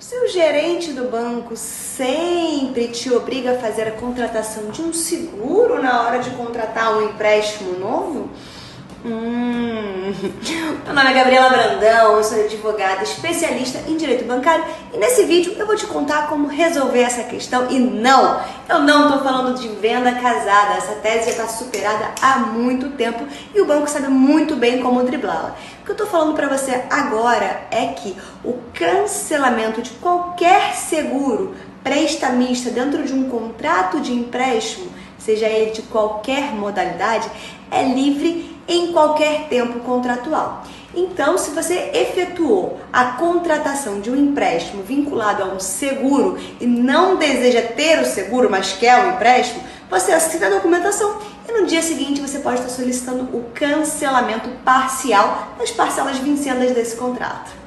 Se o gerente do banco sempre te obriga a fazer a contratação de um seguro na hora de contratar um empréstimo novo? Meu nome é Gabriela Brandão, eu sou advogada especialista em direito bancário e nesse vídeo eu vou te contar como resolver essa questão. E não, eu não estou falando de venda casada, essa tese já está superada há muito tempo e o banco sabe muito bem como driblá-la. O que eu estou falando para você agora é que o cancelamento de qualquer seguro prestamista dentro de um contrato de empréstimo, seja ele de qualquer modalidade, é livre em qualquer tempo contratual. Então, se você efetuou a contratação de um empréstimo vinculado a um seguro e não deseja ter o seguro, mas quer o empréstimo, você assina a documentação e no dia seguinte você pode estar solicitando o cancelamento parcial das parcelas vincendas desse contrato.